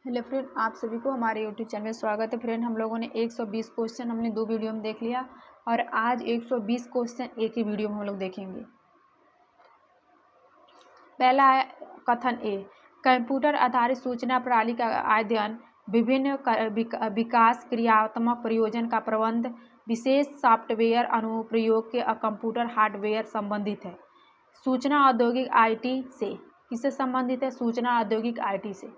Hello friend, आप सभी को हमारे यूट्यूब चैनल में स्वागत है। फ्रेंड, हम लोगों ने 120 क्वेश्चन हमने 2 वीडियो में देख लिया और आज 120 क्वेश्चन एक ही वीडियो में हम लोग देखेंगे। पहला है कथन ए, कंप्यूटर आधारित सूचना प्रणाली का अध्ययन विभिन्न विकास क्रियात्मक प्रयोजन का प्रबंध विशेष सॉफ्टवेयर अनुप्रयोग के कंप्यूटर हार्डवेयर संबंधित है। सूचना औद्योगिक IT से किससे संबंधित है? सूचना औद्योगिक IT से।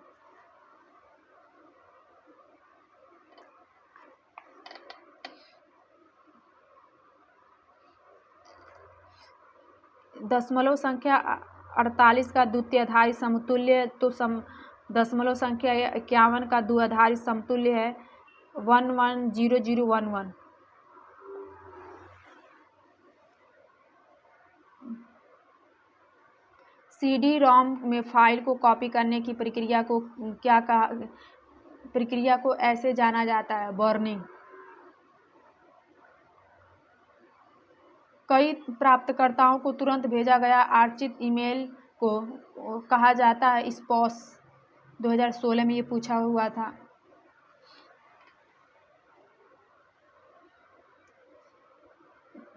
दशमलव संख्या 48 का द्वितीयाधारी समतुल्य तो दशमलव संख्या 51 का द्विआधारी समतुल्य है 110011। CD-ROM में फाइल को कॉपी करने की प्रक्रिया को क्या कहा? प्रक्रिया को ऐसे जाना जाता है, बर्निंग। कई प्राप्तकर्ताओं को तुरंत भेजा गया आरक्षित ईमेल को कहा जाता है स्पैम। 2016 में ये पूछा हुआ था।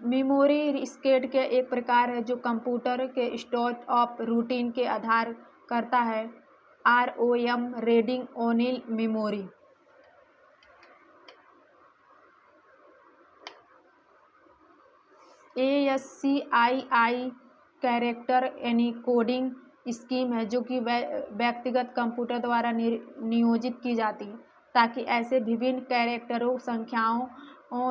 मेमोरी स्टेट के एक प्रकार है जो कंप्यूटर के स्टेट ऑफ रूटीन के आधार करता है। ROM reading only memory. ASCII character encoding scheme है जो कि व्यक्तिगत कंप्यूटर द्वारा नियोजित की जाती है ताकि ऐसे विभिन्न कैरेक्टरों संख्याओं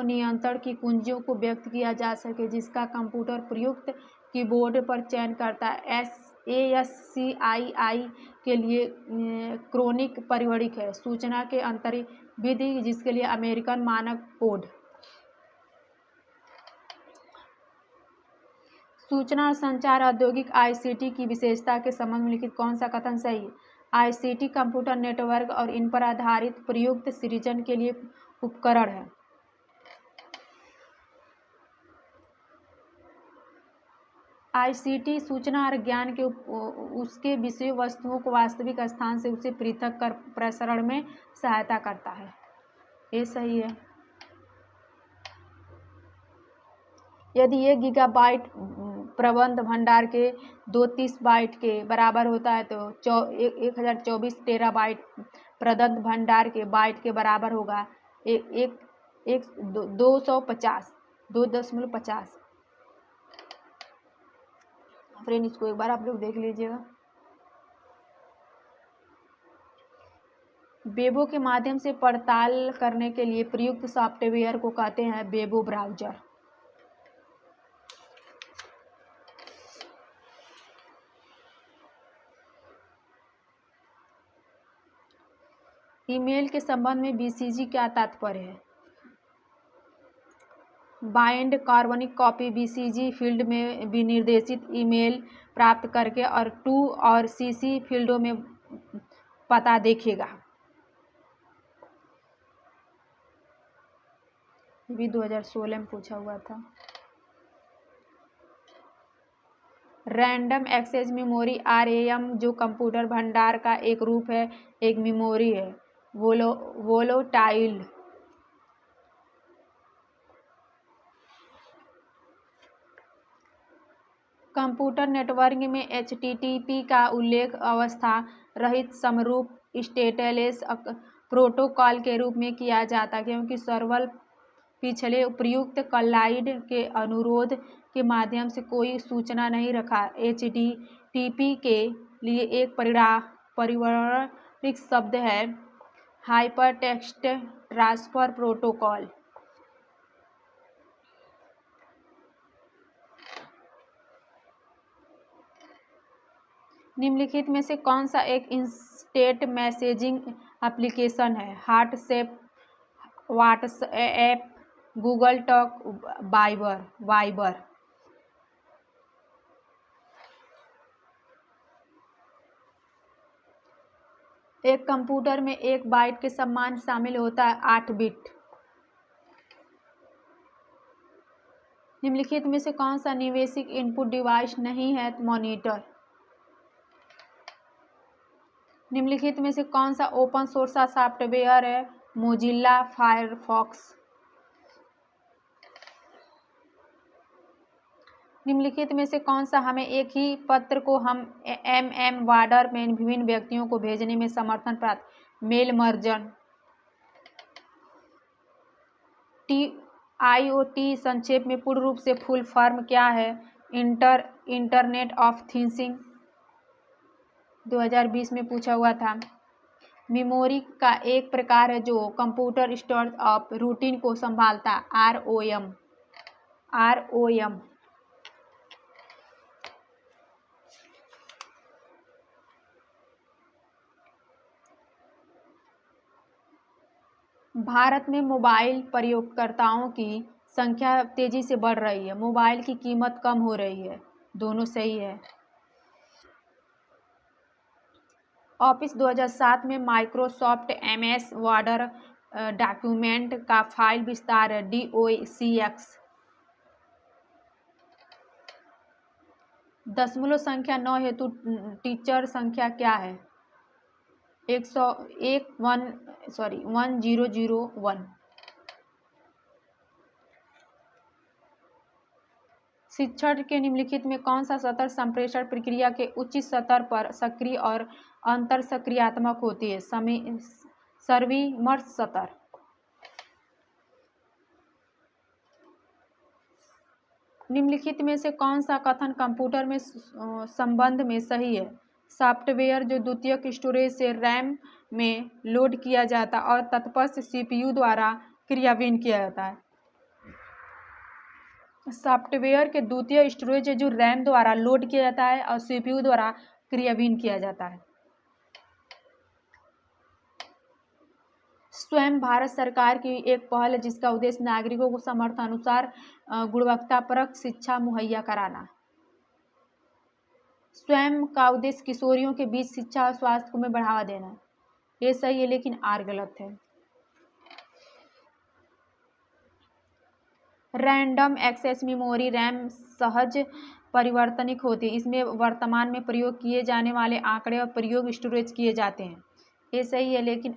नियंत्रण की कुंजियों को व्यक्त किया जा सके जिसका कंप्यूटर प्रयुक्त कीबोर्ड पर चयन करता है। ASCII के लिए क्रोनिक परिवर्तक है सूचना के अंतरिम विधि जिसके लिए अमेरिकन मानक कोड। सूचना और संचार औद्योगिक ICT की विशेषता के संबंध में लिखित कौन सा कथन सही है? ICT कंप्यूटर नेटवर्क और इन पर आधारित प्रयुक्त सृजन के लिए उपकरण है। ICT सूचना और ज्ञान के उसके विषय वस्तुओं को वास्तविक स्थान से उसे पृथक कर प्रसारण में सहायता करता है। ये सही है। यदि 1 गीगाबाइट प्रबंध भंडार के 230 बाइट के बराबर होता है तो 1024 टेराबाइट प्रबंध भंडार के बाइट के बराबर होगा 250। फ्रेंड, इसको एक बार आप लोग देख लीजिएगा। वेबो के माध्यम से पड़ताल करने के लिए प्रयुक्त सॉफ्टवेयर को कहते हैं वेबो ब्राउज़र। ईमेल के संबंध में BCG क्या तात्पर्य है? बाइंड कार्बनिक कॉपी BCG फील्ड में विनिर्देशित ईमेल प्राप्त करके और टू और CC फील्डों में पता देखेगा। भी 2016 में पूछा हुआ था। रैंडम एक्सेस मेमोरी RAM जो कंप्यूटर भंडार का एक रूप है, एक मेमोरी है वोलेटाइल। कंप्यूटर नेटवर्क में HTTP का उल्लेख अवस्था रहित समरूप स्टेटलेस प्रोटोकॉल के रूप में किया जाता है क्योंकि सर्वर पिछले प्रयुक्त क्लाइंट के अनुरोध के माध्यम से कोई सूचना नहीं रखा। HTTP के लिए एक पारिवारिक शब्द है हाइपरटेक्स्ट ट्रांसफर प्रोटोकॉल। निम्नलिखित में से कौन सा एक इंस्टेंट मैसेजिंग एप्लीकेशन है? WhatsApp, Google talk, Viber. एक कंप्यूटर में 1 बाइट के समान शामिल होता है 8 बिट। निम्नलिखित में से कौन सा निवेशित इनपुट डिवाइस नहीं है? मॉनिटर। निम्नलिखित में से कौन सा ओपन सोर्स सॉफ्टवेयर है? Mozilla Firefox. निम्नलिखित में से कौन सा हमें एक ही पत्र को हम वर्ड में विभिन्न व्यक्तियों को भेजने में समर्थन प्राप्त? मेल मर्जन। IoT संक्षेप में पूर्ण रूप से फुल फॉर्म क्या है? Internet of things. 2020 में पूछा हुआ था। मेमोरी का एक प्रकार है जो कंप्यूटर स्टोरेज ऑफ रूटीन को संभालता। ROM। भारत में मोबाइल प्रयोगकर्ताओं की संख्या तेजी से बढ़ रही है, मोबाइल की कीमत कम हो रही है, दोनों सही है। ऑफिस 2007 में माइक्रोसॉफ्ट MS वर्ड डॉक्यूमेंट का फाइल विस्तार है, DOCX। दशमलव संख्या 9 हेतु टीचर संख्या क्या है? 1001। शिक्षण के निम्नलिखित में कौन सा सतह संप्रेषण प्रक्रिया के उच्च स्तर पर सक्रिय और अंतर सक्रियात्मक होती है? सर्विमर्स सतह। निम्नलिखित में से कौन सा कथन कंप्यूटर में संबंध में सही है? सॉफ्टवेयर जो द्वितीयक स्टोरेज से रैम में लोड किया जाता है और तत्पश्चात CPU द्वारा क्रियान्वित किया जाता है। सॉफ्टवेयर के द्वितीय स्टोरेज जो रैम द्वारा लोड किया जाता है और CPU द्वारा क्रियान्वित किया जाता है। स्वयं भारत सरकार की एक पहल है जिसका उद्देश्य नागरिकों को सामर्थ्यानुसार गुणवत्तापरक शिक्षा मुहैया कराना। स्वयं का उद्देश्य किशोरियों के बीच शिक्षा और स्वास्थ्य को में बढ़ावा देना। ये सही है लेकिन आर गलत है। रैंडम एक्सेस मेमोरी रैम सहज परिवर्तनिक होती है, इसमें वर्तमान में प्रयोग किए जाने वाले आंकड़े और प्रयोग स्टोरेज किए जाते हैं। ये सही है लेकिन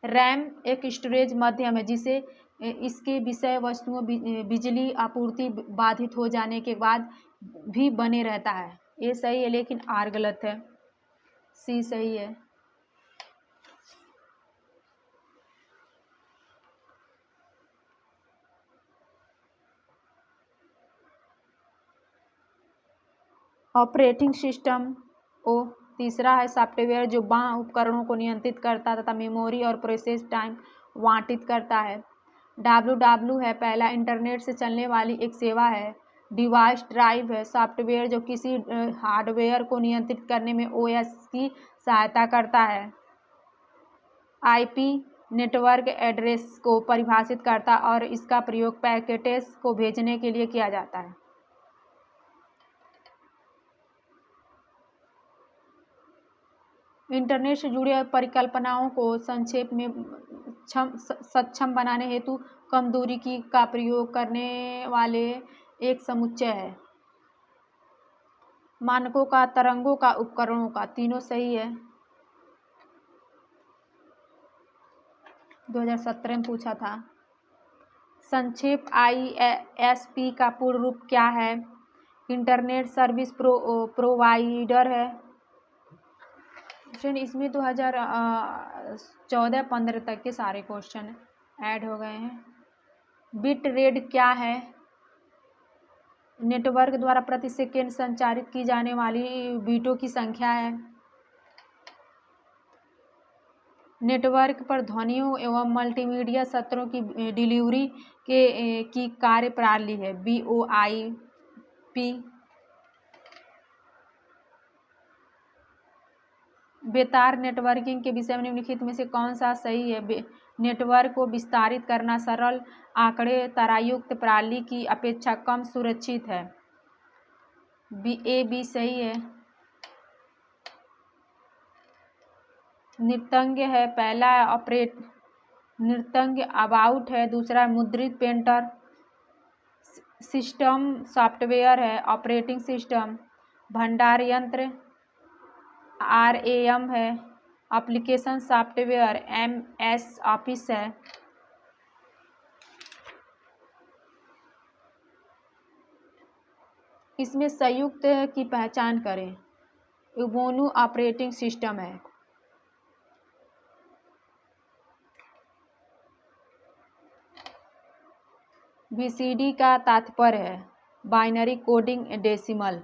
रैम एक स्टोरेज माध्यम है जिसे इसके विषय वस्तुओं बिजली आपूर्ति बाधित हो जाने के बाद भी बने रहता है। ये सही है लेकिन आर गलत है। सी सही है। ऑपरेटिंग सिस्टम ओ तीसरा है सॉफ्टवेयर जो बाह्य उपकरणों को नियंत्रित करता तथा मेमोरी और प्रोसेस टाइम वांटित करता है। WW है पहला इंटरनेट से चलने वाली एक सेवा है। डिवाइस ड्राइव है सॉफ्टवेयर जो किसी हार्डवेयर को नियंत्रित करने में OS की सहायता करता है। IP नेटवर्क एड्रेस को परिभाषित करता और इसका प्रयोग पैकेट्स को भेजने के लिए किया जाता है। इंटरनेट से जुड़ी परिकल्पनाओं को संक्षेप में सक्षम बनाने हेतु कम दूरी का प्रयोग करने वाले एक समुच्चय है। मानकों का, तरंगों का, उपकरणों का, तीनों सही है। 2017 में पूछा था। संक्षेप ISP का पूर्ण रूप क्या है? इंटरनेट सर्विस प्रोवाइडर है। फ्रेंड इसमें 2014-15 तक के सारे क्वेश्चन ऐड हो गए हैं। बिट रेट क्या है? नेटवर्क द्वारा प्रति सेकेंड संचारित की जाने वाली बीटों की संख्या है। नेटवर्क पर ध्वनियों एवं मल्टीमीडिया सत्रों की डिलीवरी की कार्य प्रणाली है VoIP। बेतार नेटवर्किंग के विषय में निम्नलिखित में से कौन सा सही है? नेटवर्क को विस्तारित करना सरल आंकड़े तरायुक्त प्रणाली की अपेक्षा कम सुरक्षित है। B सही है। नृतंग है पहला नृतंग अबाउट है, दूसरा मुद्रित पेंटर। सिस्टम सॉफ्टवेयर है ऑपरेटिंग सिस्टम। भंडार यंत्र RAM है। एप्लीकेशन सॉफ्टवेयर MS ऑफिस है। इसमें संयुक्त की पहचान करें। उबुंटू ऑपरेटिंग सिस्टम है। BCD का तात्पर्य है बाइनरी कोडिंग डेसिमल।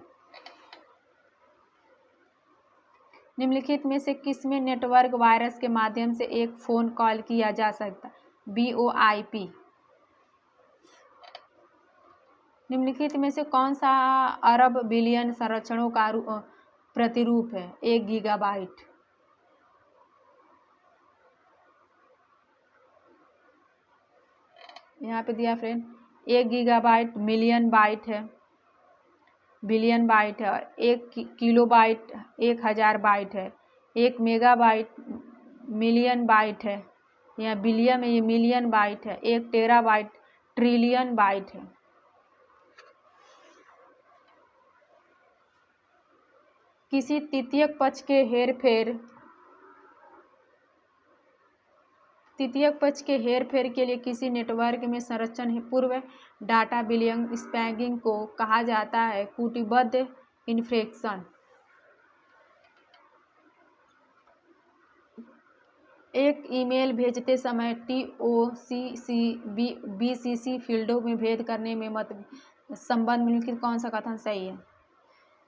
निम्नलिखित में से किसमें नेटवर्क वायरस के माध्यम से एक फोन कॉल किया जा सकता है? VoIP। निम्नलिखित में से कौन सा अरब बिलियन संरचनाओं का प्रतिरूप है? 1 गीगाबाइट। यहाँ पे दिया फ्रेंड 1 गीगाबाइट मिलियन बाइट है, बिलियन बाइट है, और 1 किलोबाइट 1000 बाइट है, 1 मेगाबाइट मिलियन बाइट है, या बिलियन में ये मिलियन बाइट है, 1 टेराबाइट ट्रिलियन बाइट है। किसी तृतीयक पक्ष के हेरफेर के लिए किसी नेटवर्क में संरचना पूर्व डाटा बिलियन स्पैगिंग को कहा जाता है कूटबद्ध इन्फेक्शन। एक ईमेल भेजते समय TOCC/BCC फील्डों में भेद करने में संबंध निम्नलिखित कौन सा कथन सही है?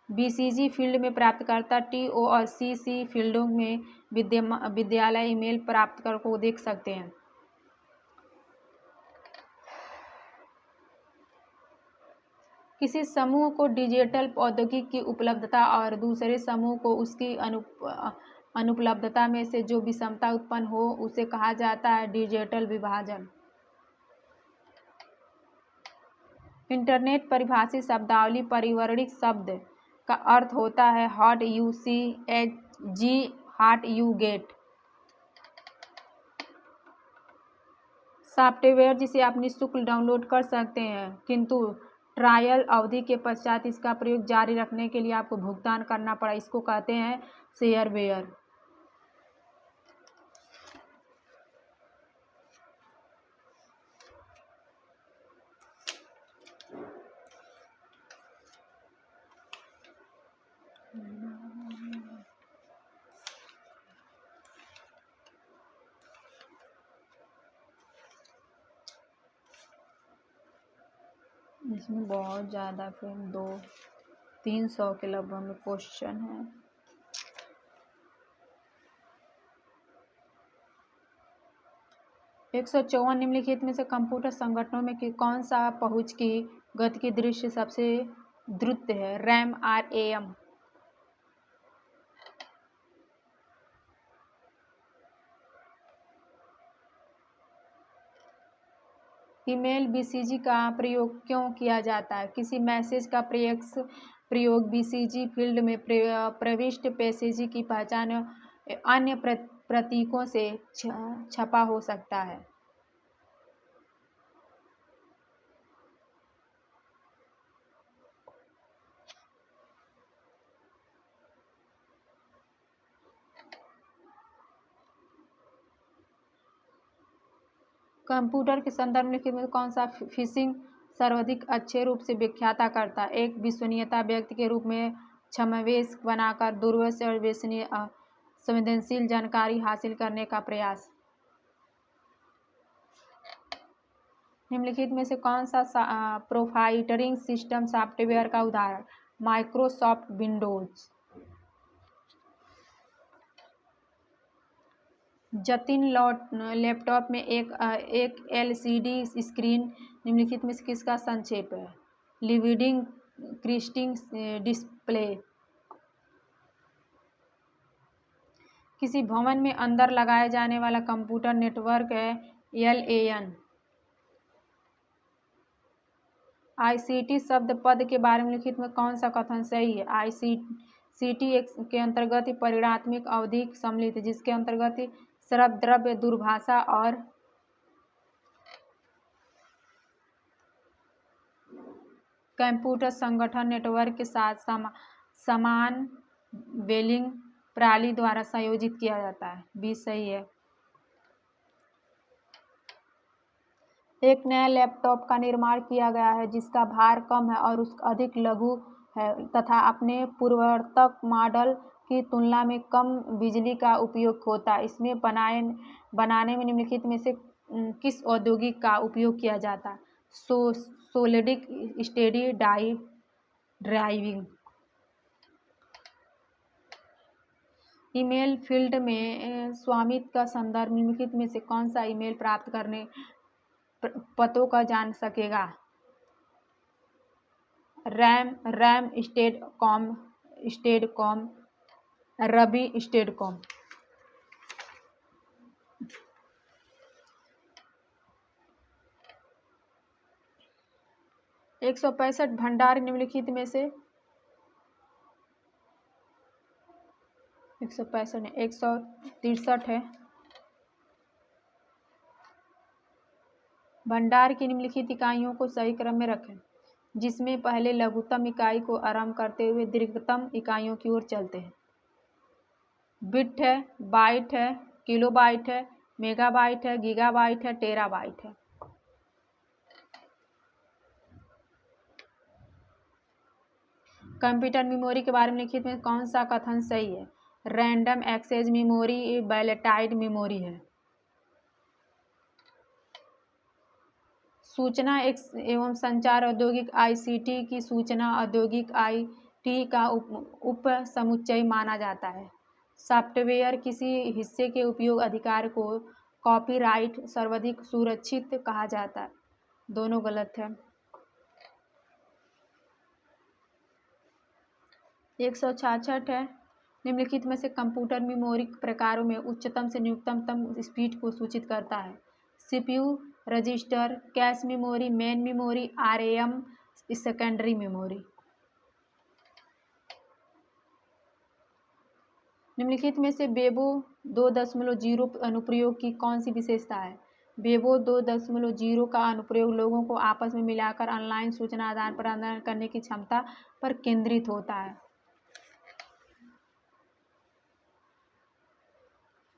BCG फील्ड में प्राप्तकर्ता TO और CC फील्डों में विद्यालय ईमेल प्राप्तकर्ता को देख सकते हैं। किसी समूह को डिजिटल प्रौद्योगिकी की उपलब्धता और दूसरे समूह को उसकी अनुपलब्धता में से जो विषमता उत्पन्न हो उसे कहा जाता है डिजिटल विभाजन। इंटरनेट परिभाषित शब्दावली परिवर्णित शब्द का अर्थ होता है हॉट यू सी जी हॉट यू गेट। सॉफ्टवेयर जिसे आप निःशुल्क डाउनलोड कर सकते हैं किंतु ट्रायल अवधि के पश्चात इसका प्रयोग जारी रखने के लिए आपको भुगतान करना पड़ा, इसको कहते हैं शेयरवेयर। इसमें बहुत ज़्यादा फिर 200-300 के लगभग में क्वेश्चन है। एक 154 निम्नलिखित में से कंप्यूटर संगठनों में कौन सा पहुंच की गति की दृष्टि सबसे द्रुत है? RAM RAM। ईमेल BCG का प्रयोग क्यों किया जाता है? किसी मैसेज का प्रयोग BCG फील्ड में प्रविष्ट मैसेज की पहचान अन्य प्रतीकों से छपा हो सकता है। कंप्यूटर के संदर्भ में कौन सा फिशिंग सर्वाधिक अच्छे रूप से व्याख्याता करता है? एक विश्वसनीयता व्यक्ति के रूप में छद्मवेश बनाकर दूरस्थ और संवेदनशील जानकारी हासिल करने का प्रयास। निम्नलिखित में से कौन सा प्रोप्राइटरी सिस्टम सॉफ्टवेयर का उदाहरण? Microsoft Windows. जतिन लैपटॉप में एक LCD स्क्रीन निम्नलिखित में से किसका संक्षेप है? लिविंग क्रिस्टिंग डिस्प्ले। किसी भवन में अंदर लगाया जाने वाला कंप्यूटर नेटवर्क है LAN। ICT शब्द पद के बारे में लिखित में कौन सा कथन सही है? ICT के अंतर्गत परिणात्मक अवधि सम्मिलित जिसके अंतर्गत श्रव द्रव्य दूरभाषा और कंप्यूटर संगठन नेटवर्क के साथ समान वेलिंग प्रणाली द्वारा संयोजित किया जाता है। बी सही है। एक नया लैपटॉप का निर्माण किया गया है जिसका भार कम है और उसका अधिक लघु है तथा अपने पूर्ववर्तक मॉडल की तुलना में कम बिजली का उपयोग होता है। इसमें बनाने में निम्नलिखित में से किस औद्योगिक का उपयोग किया जाता है? सोलिडिक स्टेडी ड्राइविंग। ईमेल फील्ड में स्वामित्व का संदर्भ निम्नलिखित में से कौन सा ईमेल प्राप्त करने पतों का जान सकेगा? रैम स्टेडकॉम, रवि स्टेडकॉम। 165 भंडार निम्नलिखित में से 165 नहीं 163 है। भंडार की निम्नलिखित इकाइयों को सही क्रम में रखें जिसमें पहले लघुत्तम इकाई को आरंभ करते हुए दीर्घतम इकाइयों की ओर चलते हैं। बिट है, बाइट है, किलोबाइट है, मेगाबाइट है, गीगाबाइट है, टेराबाइट है। कंप्यूटर मेमोरी के बारे में लिखित में कौन सा कथन सही है? रैंडम एक्सेस मेमोरी वैलेटाइड मेमोरी है। सूचना एवं संचार औद्योगिक आईसीटी की सूचना औद्योगिक आईटी का उप समुच्चय माना जाता है। सॉफ्टवेयर किसी हिस्से के उपयोग अधिकार को कॉपीराइट सर्वाधिक सुरक्षित कहा जाता है। दोनों गलत है। 166 है। निम्नलिखित में से कंप्यूटर मेमोरी प्रकारों में उच्चतम से न्यूनतम स्पीड को सूचित करता है? CPU, register, cache memory, main memory, RAM, secondary memory. निम्नलिखित में से बेबो 2.0 अनुप्रयोग की कौन सी विशेषता है? बेबो 2.0 का अनुप्रयोग लोगों को आपस में मिलाकर ऑनलाइन सूचना आदान प्रदान करने की क्षमता पर केंद्रित होता है।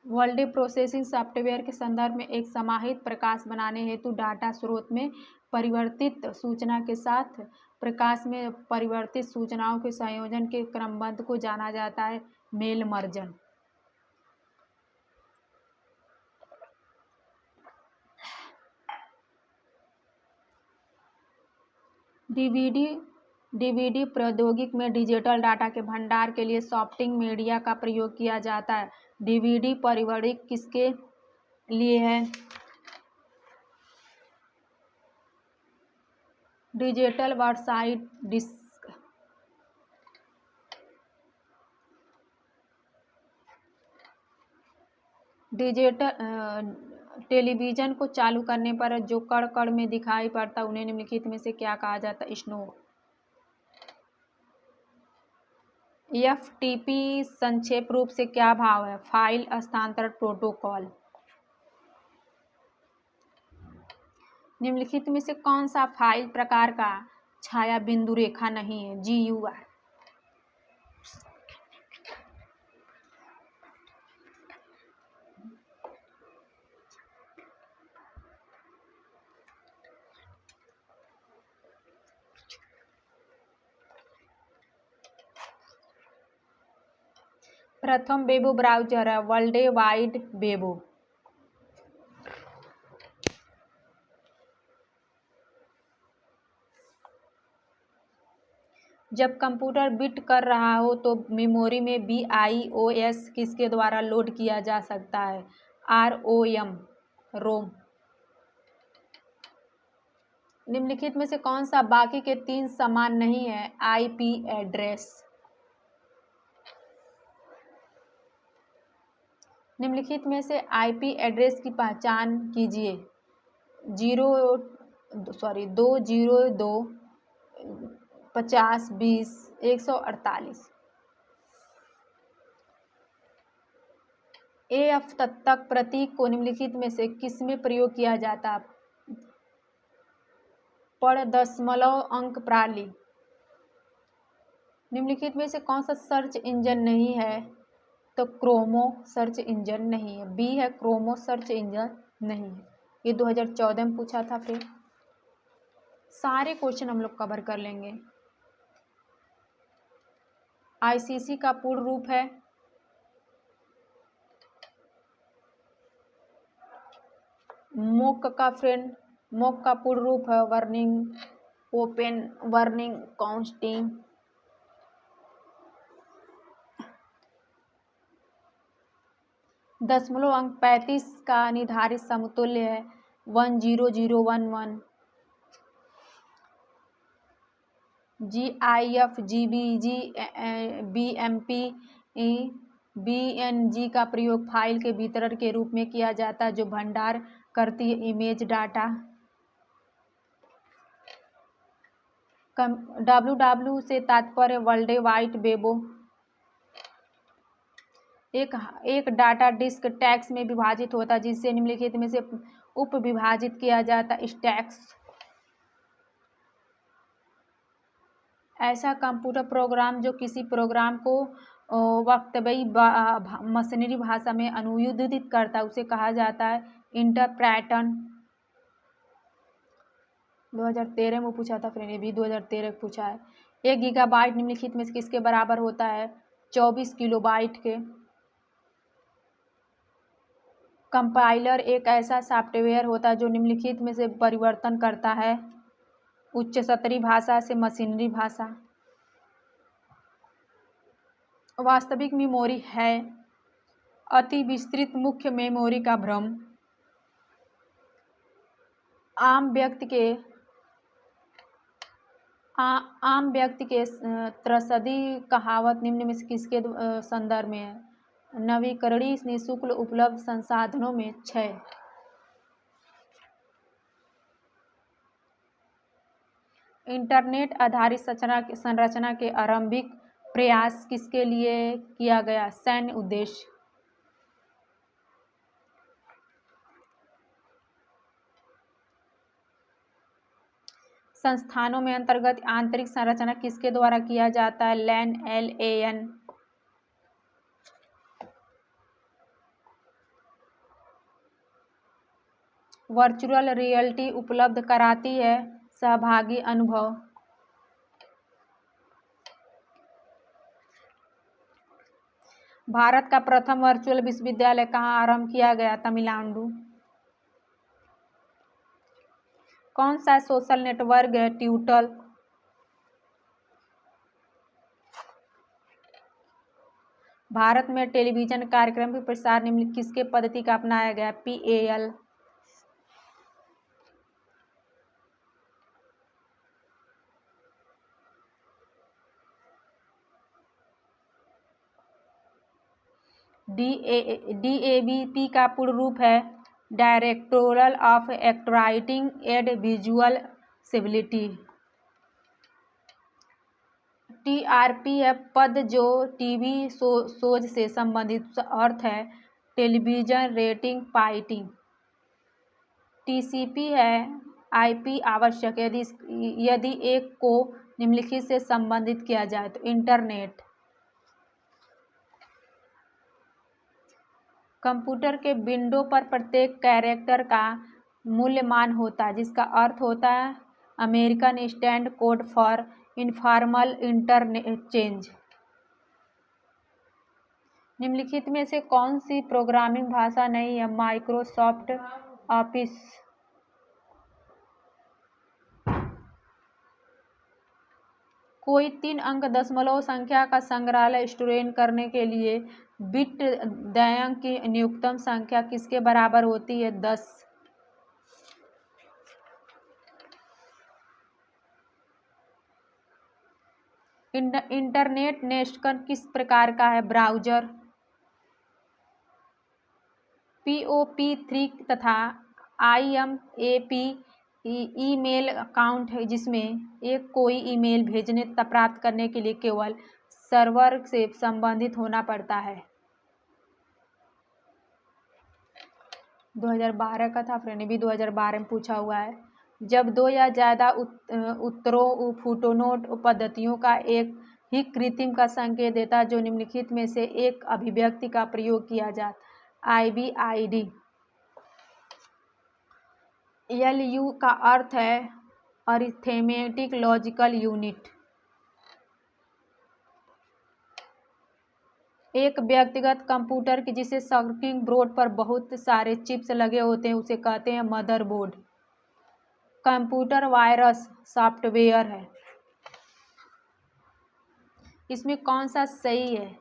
वर्ल्ड प्रोसेसिंग सॉफ्टवेयर के संदर्भ में एक समाहित प्रकाश बनाने हेतु डाटा स्रोत में परिवर्तित सूचना के साथ प्रकाश में परिवर्तित सूचनाओं के संयोजन के क्रमबद्ध को जाना जाता है मेल मर्जन। डीवीडी प्रौद्योगिकी में डिजिटल डाटा के भंडार के लिए सॉफ्टिंग मीडिया का प्रयोग किया जाता है। डीवीडी परिवर्तक किसके लिए है? Digital website disk. Digital television को चालू करने पर जो कण कण में दिखाई पड़ता है उन्हें निम्नलिखित में से क्या कहा जाता है? स्नो। एफटीपी संक्षेप रूप से क्या भाव है? फाइल हस्तांतरण प्रोटोकॉल। निम्नलिखित में से कौन सा फाइल प्रकार का छाया बिंदु रेखा नहीं है? GUI। प्रथम वेब ब्राउज़र है वर्ल्ड वाइड वेब। जब कंप्यूटर बिट कर रहा हो तो मेमोरी में BIOS किसके द्वारा लोड किया जा सकता है? रोम। निम्नलिखित में से कौन सा बाकी के 3 समान नहीं है? IP address. निम्नलिखित में से IP एड्रेस की पहचान कीजिए। 202 50 20 148। AF तक प्रतीक को निम्नलिखित में से किसमें प्रयोग किया जाता है? पर दशमलव अंक प्रणाली। निम्नलिखित में से कौन सा सर्च इंजन नहीं है? तो क्रोमो सर्च इंजन नहीं है, बी है क्रोमो सर्च इंजन नहीं है। ये 2014 में पूछा था। फिर सारे क्वेश्चन हम लोग कवर कर लेंगे। आईसीसी का पूर्ण रूप है मोक का फ्रेंड, मोक का पूर्ण रूप है वर्निंग काउंटिंग। दशमलव अंक 35 का निर्धारित समतुल्य है 10011। GIF GBG BMP BNG का प्रयोग फाइल के वितरण के रूप में किया जाता है जो भंडार करती है इमेज डाटा। WW से तात्पर्य वर्ल्ड वाइड वेब। एक डाटा डिस्क टैग्स में विभाजित होता है जिससे निम्नलिखित में से उप विभाजित किया जाता है स्टैक्स। ऐसा कंप्यूटर प्रोग्राम जो किसी प्रोग्राम को वास्तविक मशीनरी भाषा में अनुवादित करता है उसे कहा जाता है इंटरप्रेटर। 2013 में पूछा था फ्रेंड, ये भी 2013 में पूछा है। 1 गीगाबाइट निम्नलिखित में से किसके बराबर होता है? 24 किलोबाइट के। कंपाइलर एक ऐसा सॉफ्टवेयर होता है जो निम्नलिखित में से परिवर्तन करता है उच्च स्तरीय भाषा से मशीनरी भाषा। वास्तविक मेमोरी है अति विस्तृत मुख्य मेमोरी का भ्रम। आम व्यक्ति के त्रसदी कहावत निम्न में से किसके संदर्भ में है? नवीकरणीय निःशुल्क उपलब्ध संसाधनों में 6। इंटरनेट आधारित संरचना के आरंभिक प्रयास किसके लिए किया गया? सैन्य उद्देश्य। संस्थानों में अंतर्गत आंतरिक संरचना किसके द्वारा किया जाता है? LAN। वर्चुअल रियलिटी उपलब्ध कराती है सहभागी अनुभव। भारत का प्रथम वर्चुअल विश्वविद्यालय कहाँ आरंभ किया गया? तमिलनाडु। कौन सा सोशल नेटवर्क है? ट्विटर। भारत में टेलीविजन कार्यक्रम के प्रसार निम्न किसके पद्धति का अपनाया गया? PAL। DABP का पूर्ण रूप है directorate of advertising and visual publicity. TRP है पद जो टीवी शोज से संबंधित अर्थ है टेलीविजन रेटिंग पार्टी। TCP है IP आवश्यक यदि एक को निम्नलिखित से संबंधित किया जाए तो इंटरनेट। कंप्यूटर के विंडो पर प्रत्येक कैरेक्टर का मूल्यमान होता है जिसका अर्थ होता है American standard code for informal interchange. निम्नलिखित में से कौन सी प्रोग्रामिंग भाषा नहीं है? Microsoft office. कोई 3 अंक दशमलव संख्या का संग्रहालय स्टोर करने के लिए बिट द्वयंक की न्यूनतम संख्या किसके बराबर होती है? 10। इंटरनेट नेटवर्क किस प्रकार का है? ब्राउज़र। POP3 तथा IMAP ईमेल अकाउंट है जिसमें एक कोई ईमेल भेजने तथा प्राप्त करने के लिए केवल सर्वर से संबंधित होना पड़ता है। 2012 का था फ्रेंड, भी 2012 में पूछा हुआ है। जब 2 या ज़्यादा उत्तरों फुटनोट पद्धतियों का एक ही कृत्रिम का संकेत देता है जो निम्नलिखित में से एक अभिव्यक्ति का प्रयोग किया जाता। IBID। LU का अर्थ है अरिथमेटिक लॉजिकल यूनिट। एक व्यक्तिगत कंप्यूटर की जिसे सर्किट बोर्ड पर बहुत सारे चिप्स लगे होते हैं उसे कहते हैं मदरबोर्ड। कंप्यूटर वायरस सॉफ्टवेयर है। इसमें कौन सा सही है?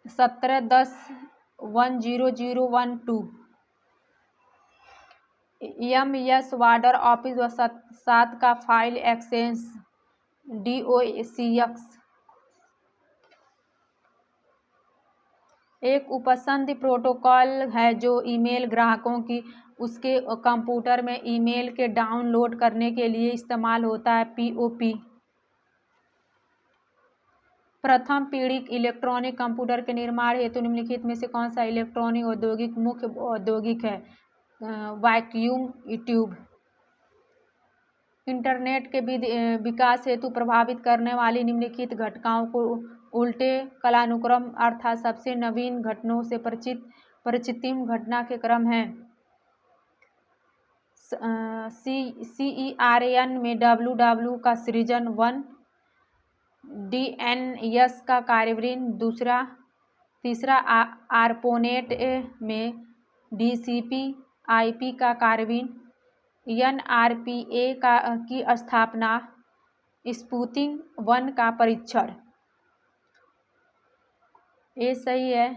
1710100012। MS वर्ड ऑफिस 7 का फाइल एक्सेस DOCX। एक उपसंधि प्रोटोकॉल है जो ईमेल ग्राहकों की उसके कंप्यूटर में ईमेल के डाउनलोड करने के लिए इस्तेमाल होता है। POP। प्रथम पीढ़ी इलेक्ट्रॉनिक कंप्यूटर के निर्माण हेतु निम्नलिखित में से कौन सा इलेक्ट्रॉनिक औद्योगिक मुख्य औद्योगिक है? Vacuum tube. इंटरनेट के विकास हेतु प्रभावित करने वाली निम्नलिखित घटनाओं को उल्टे कालानुक्रम अर्थात सबसे नवीन घटनाओं से परिचितिम घटना के क्रम है। CERN में WW का सृजन 1, DNS का कार्यान्वयन तीसरा ARPANET में TCP/IP का कार्यान्वयन, NRPA की स्थापना, स्पुतनिक 1 का परीक्षण। ये सही है।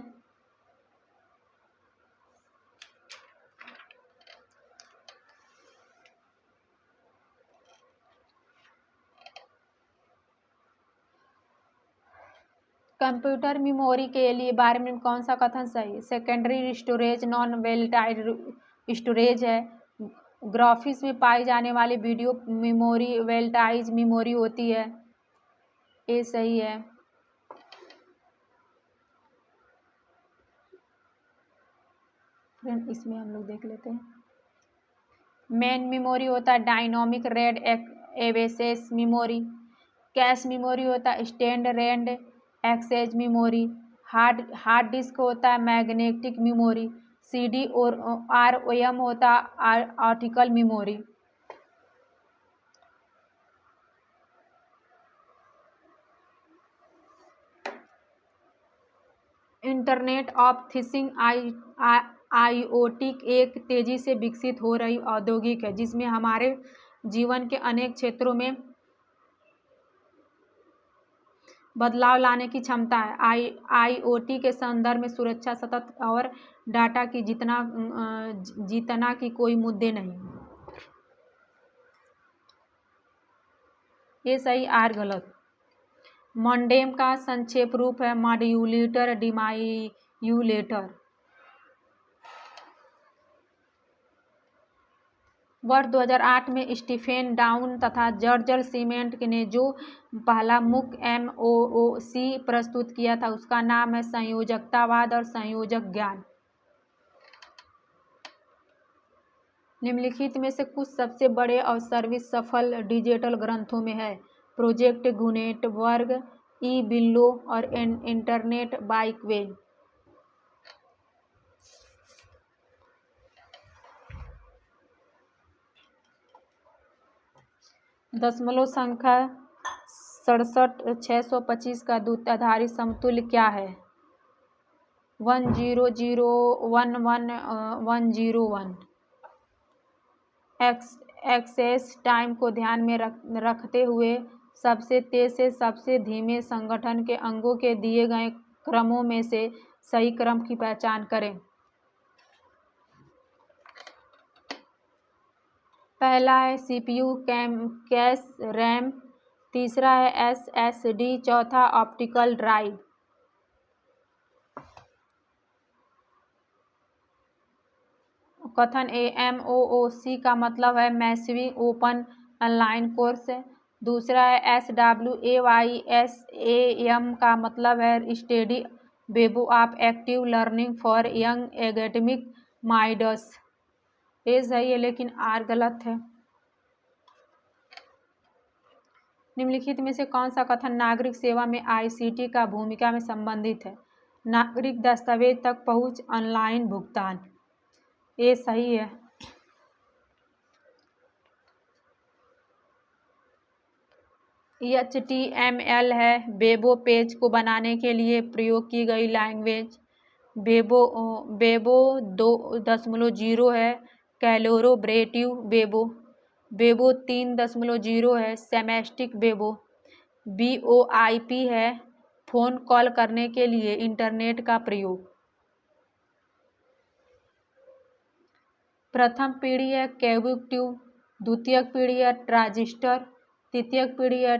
कंप्यूटर मेमोरी के लिए बारे में कौन सा कथन सही है? Secondary storage non volatile storage है। ग्राफिक्स में पाई जाने वाली वीडियो मेमोरी वोलेटाइल मेमोरी होती है। ये सही है। फ्रेंड इसमें हम लोग देख लेते हैं। मेन मेमोरी होता है dynamic random access memory. Cache memory होता है standard access memory. Hard disk होता है मैग्नेटिक मेमोरी। CD और ROM होता है optical memory. Internet of things IoT एक तेजी से विकसित हो रही औद्योगिक है जिसमें हमारे जीवन के अनेक क्षेत्रों में बदलाव लाने की क्षमता है। IoT के संदर्भ में सुरक्षा सतत और डाटा की जीतना की कोई मुद्दे नहीं। ये सही, आर गलत। मॉडेम का संक्षेप रूप है मॉड्यूलेटर डिमॉड्यूलेटर। वर्ष 2008 में स्टीफेन डाउन तथा जॉर्ज सीमेंट ने जो पहला मुख्य MOOC प्रस्तुत किया था उसका नाम है संयोजकतावाद और संयोजक ज्ञान। निम्नलिखित में से कुछ सबसे बड़े और सर्वसफल डिजिटल ग्रंथों में है प्रोजेक्ट गुटेनबर्ग, ई-बिल्लो और इंटरनेट बाइकवेल। दशमलव संख्या 66625 का द्विआधारी समतुल्य क्या है? 100111101। एक्सेस टाइम को ध्यान में रखते हुए सबसे तेज से सबसे धीमे संगठन के अंगों के दिए गए क्रमों में से सही क्रम की पहचान करें। पहला है CPU, कैश, रैम। तीसरा है SSD। चौथा ऑप्टिकल ड्राइव। कथन A, MOOC का मतलब है मैसिव ओपन ऑनलाइन कोर्स। दूसरा है SWAYSAM का मतलब है study web of active learning for young academic minds. ये सही है लेकिन आर गलत है। निम्नलिखित में से कौन सा कथन नागरिक सेवा में आईसीटी का भूमिका में संबंधित है? नागरिक दस्तावेज तक पहुंच, ऑनलाइन भुगतान। ये सही है। HTML है वेबो पेज को बनाने के लिए प्रयोग की गई लैंग्वेज। वेबो 2.0 है कैलोरेटिव वेबो। वेबो 3.0 है सेमेस्टिक वेबो। VoIP है फोन कॉल करने के लिए इंटरनेट का प्रयोग। प्रथम पीढ़ी है क्यूबिक ट्यूब, द्वितीयक पीढ़ी है ट्रांजिस्टर, तृतीयक पीढ़ी है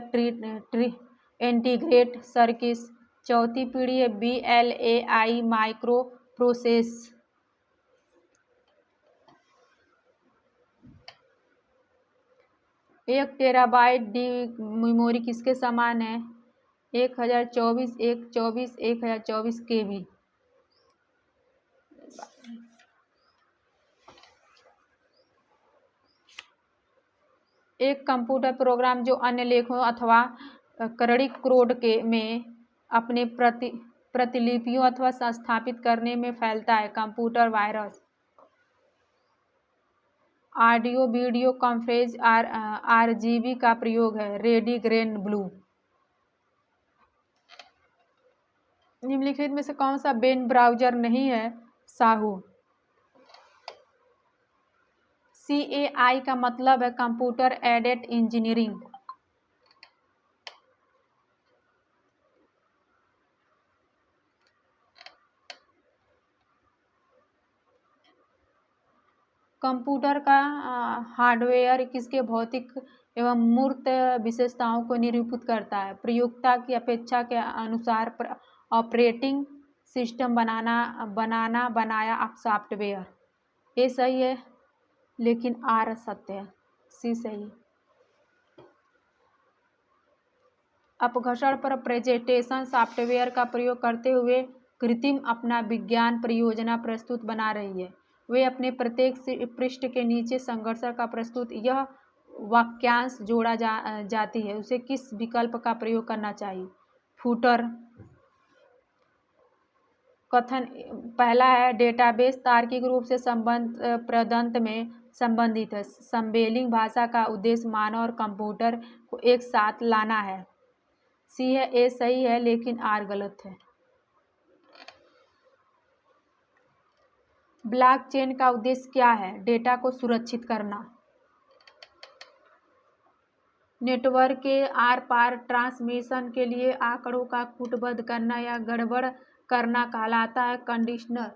इंटीग्रेट सर्किट, चौथी पीढ़ी है VLAI micro process. 1 terabyte D memory किसके समान है? 1024 KB। एक कंप्यूटर प्रोग्राम जो अन्य लेखों अथवा करणिक कोड में अपने प्रतिलिपियों अथवा संस्थापित करने में फैलता है। Computer virus. Audio video conference RGB का प्रयोग है रेडी ग्रेन ब्लू। निम्नलिखित में से कौन सा वेब ब्राउज़र नहीं है? साहू। CAI का मतलब है कंप्यूटर एडेड इंजीनियरिंग। कंप्यूटर का हार्डवेयर किसके भौतिक एवं मूर्त विशेषताओं को निरूपित करता है? प्रयोक्ता की अपेक्षा के अनुसार ऑपरेटिंग सिस्टम बनाया सॉफ्टवेयर। ये सही है, लेकिन R सत्य है, C सही। अपघर्षण पर प्रेजेंटेशन सॉफ्टवेयर का प्रयोग करते हुए कृत्रिम अपना विज्ञान परियोजना प्रस्तुत बना रही है। वे अपने प्रत्येक पृष्ठ के नीचे संघर्षण का प्रस्तुत यह वाक्यांश जोड़ा जाती है, उसे किस विकल्प का प्रयोग करना चाहिए? फूटर। कथन पहला है डेटाबेस तार्किक रूप से संबंध प्रदंत में संबंधित है। संबेलिंग भाषा का उद्देश्य मानव और कंप्यूटर को एक साथ लाना है। C है, A सही है, लेकिन R गलत है। ब्लॉकचेन का उद्देश्य क्या है? डेटा को सुरक्षित करना। नेटवर्क के आर पार ट्रांसमिशन के लिए आंकड़ों का कूटबद्ध करना या गड़बड़ करना कहलाता है कंडीशनर।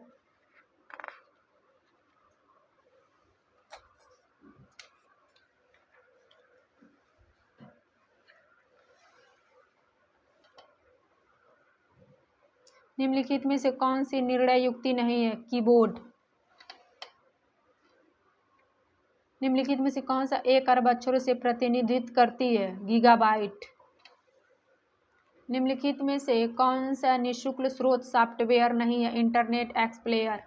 निम्नलिखित में से कौन सी निर्णय युक्ति नहीं है? कीबोर्ड। निम्नलिखित में से कौन सा 1 अरब अक्षरों से प्रतिनिधित्व करती है? गीगाबाइट। निम्नलिखित में से कौन सा निःशुल्क स्रोत सॉफ्टवेयर नहीं है? Internet explorer.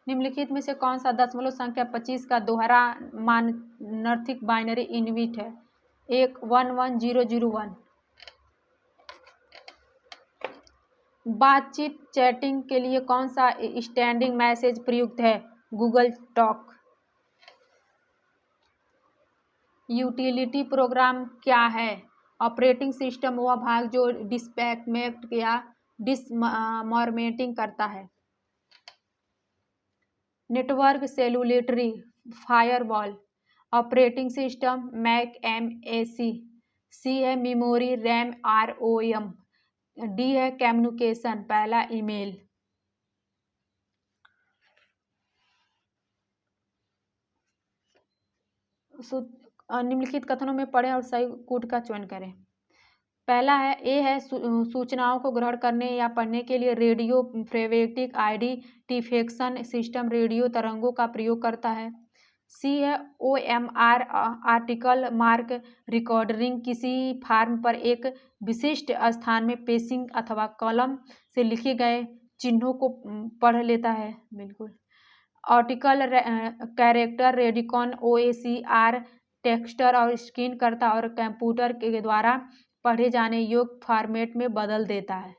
निम्नलिखित में से कौन सा दशमलव संख्या 25 का दोहरा मानार्थिक बाइनरी यूनिट है? 11001। बातचीत चैटिंग के लिए कौन सा स्टैंडिंग मैसेज प्रयुक्त है? Google talk. यूटिलिटी प्रोग्राम क्या है? ऑपरेटिंग सिस्टम वह भाग जो डिस्कनेक्ट या डिसमॉर्मेटिंग करता है। नेटवर्क सेलुलरी firewall. Operating system Mac MAC। C है मेमोरी रैम ROM। D है कम्युनिकेशन पहला ईमेल। निम्नलिखित कथनों में पढ़ें और सही कूट का चयन करें। पहला है A है सूचनाओं को ग्रहण करने या पढ़ने के लिए radio frequency identification system radio तरंगों का प्रयोग करता है। C है OMR आर्टिकल मार्क रिकॉर्डिंग किसी फॉर्म पर एक विशिष्ट स्थान में पेंसिल अथवा कलम से लिखे गए चिन्हों को पढ़ लेता है। बिल्कुल। ऑप्टिकल कैरेक्टर रेडिकॉन OACR टेक्सचर और स्कैन करता और कंप्यूटर के द्वारा पढ़े जाने योग्य फॉर्मेट में बदल देता है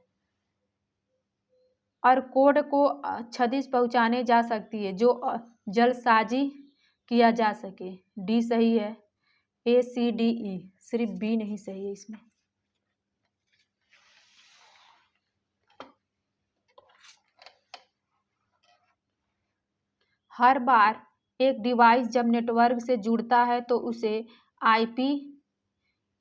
और कोड को क्षति पहुंचाने जा सकती है जो जल्दसाजी किया जा सके। डी सही है। ACDE, सिर्फ बी नहीं सही है इसमें। हर बार एक डिवाइस जब नेटवर्क से जुड़ता है तो उसे IP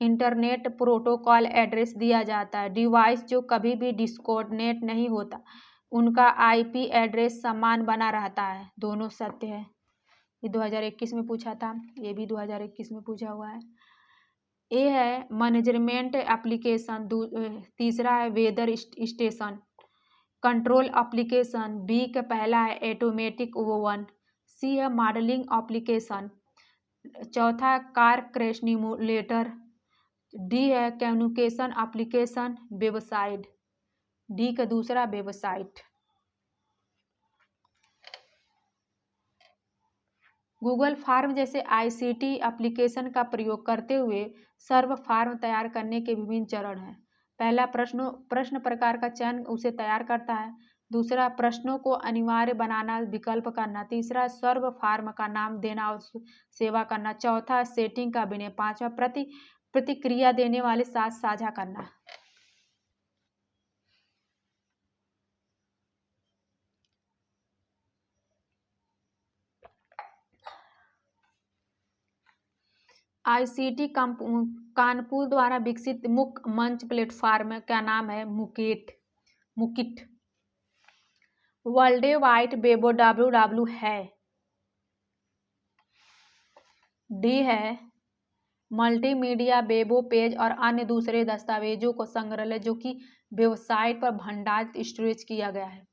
इंटरनेट प्रोटोकॉल एड्रेस दिया जाता है। डिवाइस जो कभी भी डिस्कनेक्ट नहीं होता उनका IP एड्रेस समान बना रहता है। दोनों सत्य है। ये 2021 में पूछा था, ये भी 2021 में पूछा हुआ है। ए है मैनेजमेंट एप्लीकेशन, तीसरा है weather station control application, B का पहला है ऑटोमेटिक ओवन, सी है मॉडलिंग एप्लीकेशन, चौथा कार क्रैश सिमुलेटर, डी है कम्युनिकेशन एप्लीकेशन वेबसाइट, डी का दूसरा वेबसाइट। गूगल फॉर्म जैसे ICT एप्लीकेशन का प्रयोग करते हुए सर्व फॉर्म तैयार करने के विभिन्न चरण हैं। पहला प्रश्न प्रकार का चयन उसे तैयार करता है। दूसरा प्रश्नों को अनिवार्य बनाना विकल्प करना। तीसरा सर्व फॉर्म का नाम देना और सेवा करना। चौथा सेटिंग का विनय। पांचवा प्रतिक्रिया देने वाले साथ साझा करना। ICT कानपुर द्वारा विकसित मुख्य मंच प्लेटफॉर्म का नाम है मुकिट। वर्ल्ड वाइड वेब WW है। डी है मल्टीमीडिया वेबो पेज और अन्य दूसरे दस्तावेजों को संग्रह जो कि वेबसाइट पर भंडारित स्टोरेज किया गया है।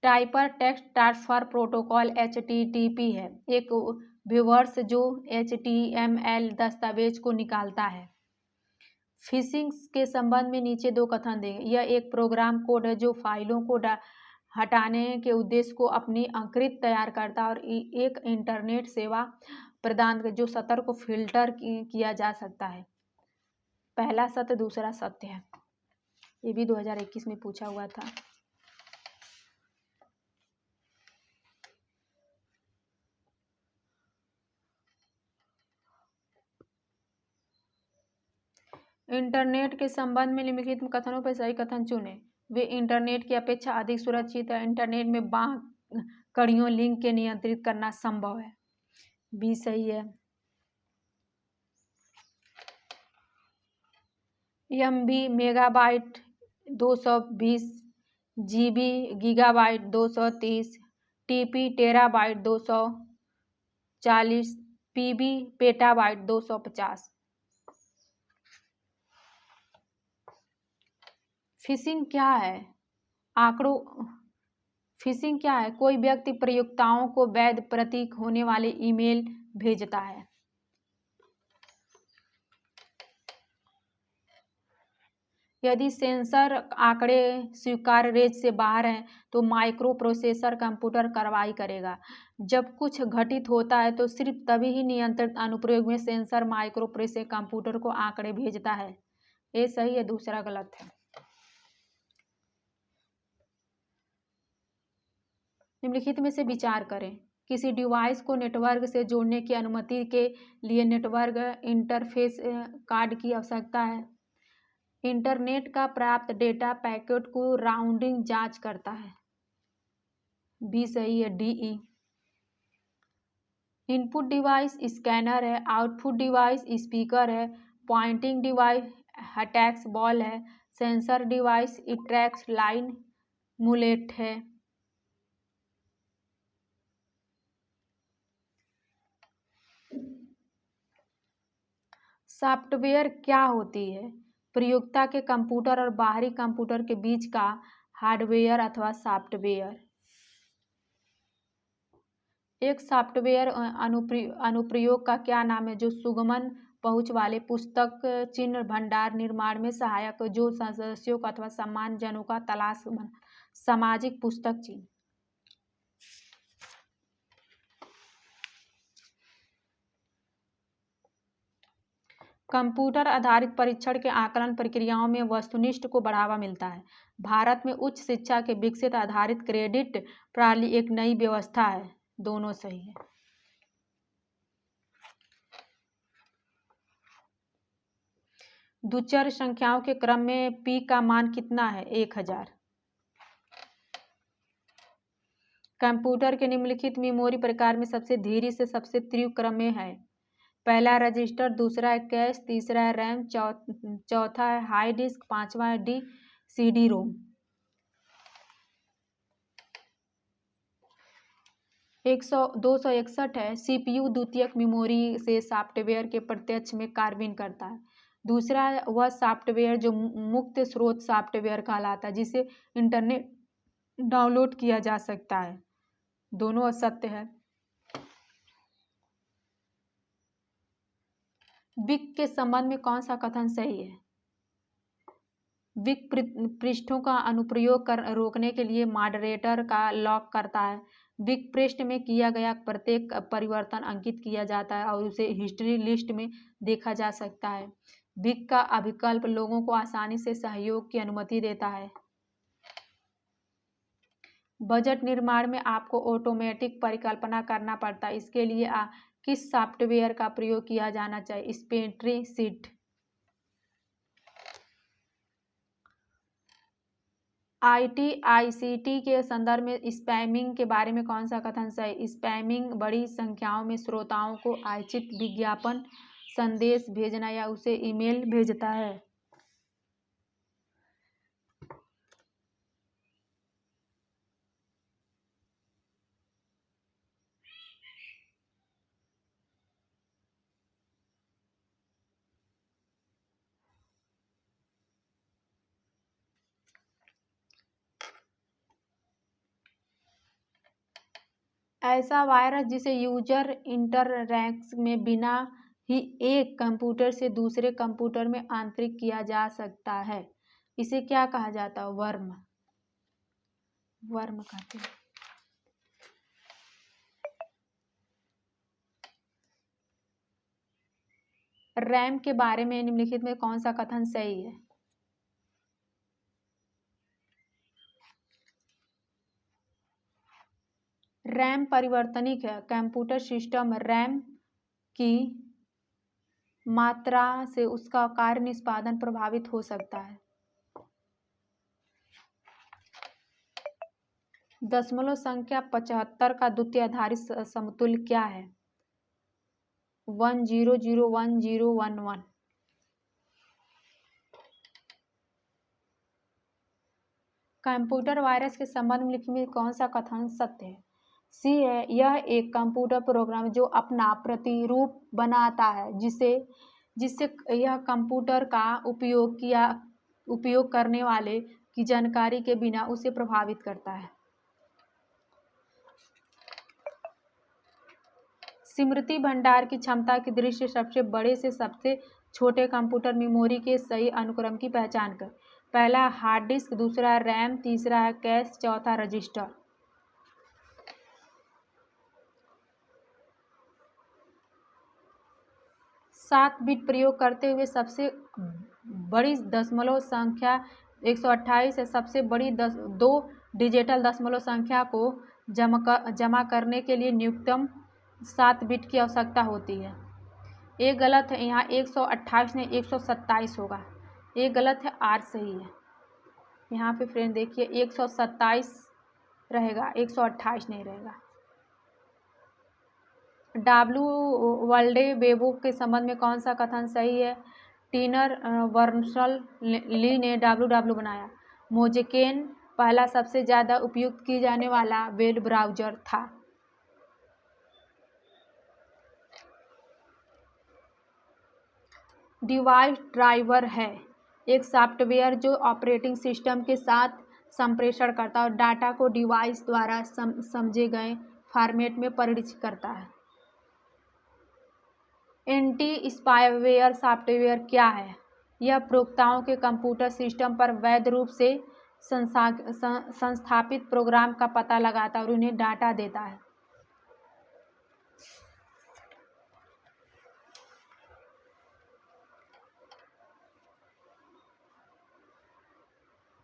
टाइपर टेक्स्ट ट्रांसफर प्रोटोकॉल HTTP है, एक व्यूअर्स जो HTML दस्तावेज को निकालता है। फिशिंग के संबंध में नीचे दो कथन देंगे। यह एक प्रोग्राम कोड है जो फाइलों को हटाने के उद्देश्य को अपनी अंकृत तैयार करता है और एक इंटरनेट सेवा प्रदान कर जो सत्र को फिल्टर किया जा सकता है। पहला सत्य दूसरा सत्य है। ये भी 2021 में पूछा हुआ था। इंटरनेट के संबंध में निम्नलिखित कथनों पर सही कथन चुनें। वे इंटरनेट की अपेक्षा अधिक सुरक्षित है। इंटरनेट में बाह्य कड़ियों लिंक के नियंत्रित करना संभव है। बी सही है। MB megabyte 220, GB gigabyte 230, TB terabyte 240, PB petabyte 250। Fishing क्या है? फिशिंग क्या है? कोई व्यक्ति प्रयोक्ताओं को वैध प्रतीक होने वाले ईमेल भेजता है। यदि सेंसर आंकड़े स्वीकार्य रेंज से बाहर हैं तो माइक्रो प्रोसेसर कंप्यूटर कार्रवाई करेगा। जब कुछ घटित होता है तो सिर्फ तभी ही नियंत्रित अनुप्रयोग में सेंसर माइक्रो प्रोसेसर कंप्यूटर को आंकड़े भेजता है। ये सही है, दूसरा गलत है। निम्नलिखित में से विचार करें। किसी डिवाइस को नेटवर्क से जोड़ने की अनुमति के लिए नेटवर्क इंटरफेस कार्ड की आवश्यकता है। इंटरनेट का प्राप्त डेटा पैकेट को राउंडिंग जांच करता है। बी सही है। DE। इनपुट डिवाइस स्कैनर है, आउटपुट डिवाइस स्पीकर है, पॉइंटिंग डिवाइस हटैक्स बॉल है, sensor device tracks line mullet है। सॉफ्टवेयर क्या होती है? प्रयोक्ता के कंप्यूटर और बाहरी कंप्यूटर के बीच का हार्डवेयर अथवा सॉफ्टवेयर। एक सॉफ्टवेयर अनुप्रयोग का क्या नाम है जो सुगमन पहुंच वाले पुस्तक चिन्ह भंडार निर्माण में सहायक जो सदस्यों का अथवा सम्मानजनों का तलाश सामाजिक पुस्तक चिन्ह। कंप्यूटर आधारित परीक्षण के आकलन प्रक्रियाओं में वस्तुनिष्ठ को बढ़ावा मिलता है। भारत में उच्च शिक्षा के विकसित आधारित क्रेडिट प्रणाली एक नई व्यवस्था है। दोनों सही है। द्विचर संख्याओं के क्रम में p का मान कितना है? 1000। कंप्यूटर के निम्नलिखित मेमोरी प्रकार में सबसे धीरे से सबसे तीव्र क्रम में है। पहला है रजिस्टर, दूसरा है कैश, तीसरा है रैम, चौथा है हार्ड डिस्क, पांचवा है CD रोम। 261 है CPU द्वितीयक मेमोरी से सॉफ्टवेयर के प्रत्यक्ष में कार्यान्वयन करता है। दूसरा वह सॉफ्टवेयर जो मुक्त स्रोत सॉफ्टवेयर कहलाता है, जिसे इंटरनेट डाउनलोड किया जा सकता है। दोनों असत्य है। विक के संबंध में कौन सा कथन सही है? विक पृष्ठों का अनुप्रयोग रोकने के लिए मॉडरेटर का लॉक करता है। विक पृष्ठ में किया गया प्रत्येक परिवर्तन अंकित किया जाता है और उसे हिस्ट्री लिस्ट में देखा जा सकता है। विक का अभिकल्प लोगों को आसानी से सहयोग की अनुमति देता है। बजट निर्माण में आपको ऑटोमेटिक परिकल्पना करना पड़ता है। इसके लिए किस सॉफ्टवेयर का प्रयोग किया जाना चाहिए? स्प्रेडशीट। ICT के संदर्भ में स्पैमिंग के बारे में कौन सा कथन सही? स्पैमिंग बड़ी संख्याओं में श्रोताओं को अवांछित विज्ञापन संदेश भेजना या उसे ईमेल भेजता है। ऐसा वायरस जिसे यूजर इंटरैक्शन में बिना ही एक कंप्यूटर से दूसरे कंप्यूटर में आंतरिक किया जा सकता है, इसे क्या कहा जाता है? वर्म कहते हैं। रैम के बारे में निम्नलिखित में कौन सा कथन सही है? रैम परिवर्तनिक है। कंप्यूटर सिस्टम रैम की मात्रा से उसका कार्य निष्पादन प्रभावित हो सकता है। दशमलव संख्या 75 का द्वितीय आधारित समतुल्य क्या है? 10010111। कंप्यूटर वायरस के संबंध में लिखित में कौन सा कथन सत्य है? सी है, यह एक कंप्यूटर प्रोग्राम जो अपना प्रतिरूप बनाता है, जिससे यह कंप्यूटर का उपयोग करने वाले की जानकारी के बिना उसे प्रभावित करता है। स्मृति भंडार की क्षमता की दृष्टि से सबसे बड़े से सबसे छोटे कंप्यूटर मेमोरी के सही अनुक्रम की पहचान कर। पहला हार्ड डिस्क, दूसरा है रैम, तीसरा है कैश, चौथा रजिस्टर। सात बिट प्रयोग करते हुए सबसे बड़ी दशमलव संख्या 128 है। सबसे बड़ी 2 डिजिटल दशमलव संख्या को जमा करने के लिए न्यूनतम 7 बिट की आवश्यकता होती है। एक गलत है, यहाँ 128 नहीं 127 होगा। एक गलत है, 8 सही है। यहाँ पे फ्रेंड देखिए 127 रहेगा, 128 नहीं रहेगा। वर्ल्डे-वेबो के संबंध में कौन सा कथन सही है? टीनर बर्नर्स-ली ने WW बनाया। मोज़ेकेन पहला सबसे ज़्यादा उपयोग की जाने वाला वेब ब्राउज़र था। डिवाइस ड्राइवर है एक सॉफ्टवेयर जो ऑपरेटिंग सिस्टम के साथ संप्रेषण करता है और डाटा को डिवाइस द्वारा समझे गए फॉर्मेट में परिवर्तित करता है। एंटी स्पायवेयर सॉफ्टवेयर क्या है? यह प्रयोक्ताओं के कंप्यूटर सिस्टम पर वैध रूप से संस्थापित प्रोग्राम का पता लगाता है और उन्हें डाटा देता है।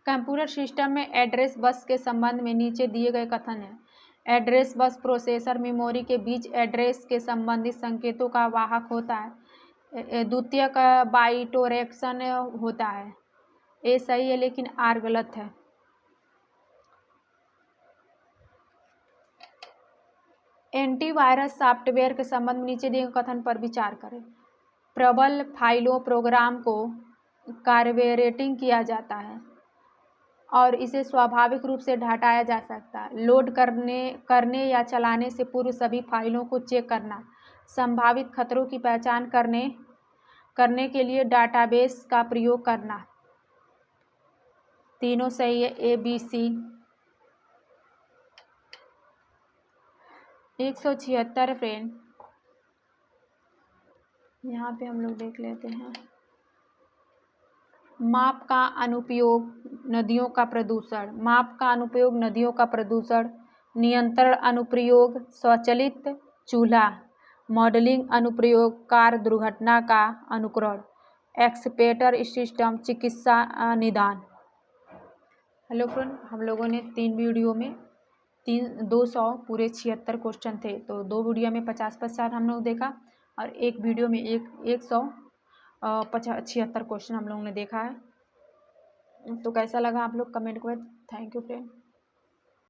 कंप्यूटर सिस्टम में एड्रेस बस के संबंध में नीचे दिए गए कथन हैं। एड्रेस बस प्रोसेसर मेमोरी के बीच एड्रेस के संबंधित संकेतों का वाहक होता है। द्वितीयक बाइटोरेक्शन होता है। ए सही है लेकिन आर गलत है। एंटीवायरस सॉफ्टवेयर के संबंध में नीचे दिए गए कथन पर विचार करें। प्रबल फाइलों प्रोग्राम को कार्बोरेटिंग किया जाता है और इसे स्वाभाविक रूप से हटाया जा सकता है। लोड करने या चलाने से पूर्व सभी फाइलों को चेक करना। संभावित खतरों की पहचान करने के लिए डाटाबेस का प्रयोग करना। तीनों सही है, ए बी सी। 176 फ्रेंड, यहाँ पे हम लोग देख लेते हैं। माप का अनुप्रयोग नदियों का प्रदूषण। माप का अनुप्रयोग नदियों का प्रदूषण। नियंत्रण अनुप्रयोग स्वचालित चूल्हा। मॉडलिंग अनुप्रयोग कार दुर्घटना का अनुकरण। एक्सपेक्टर सिस्टम चिकित्सा निदान। हेलो फ्रेंड, हम लोगों ने 3 वीडियो में 200 पूरे 76 क्वेश्चन थे, तो 2 वीडियो में 50-50 हम लोग देखा और एक वीडियो में 176 क्वेश्चन हम लोगों ने देखा है। तो कैसा लगा आप लोग कमेंट करें। Thank you friend.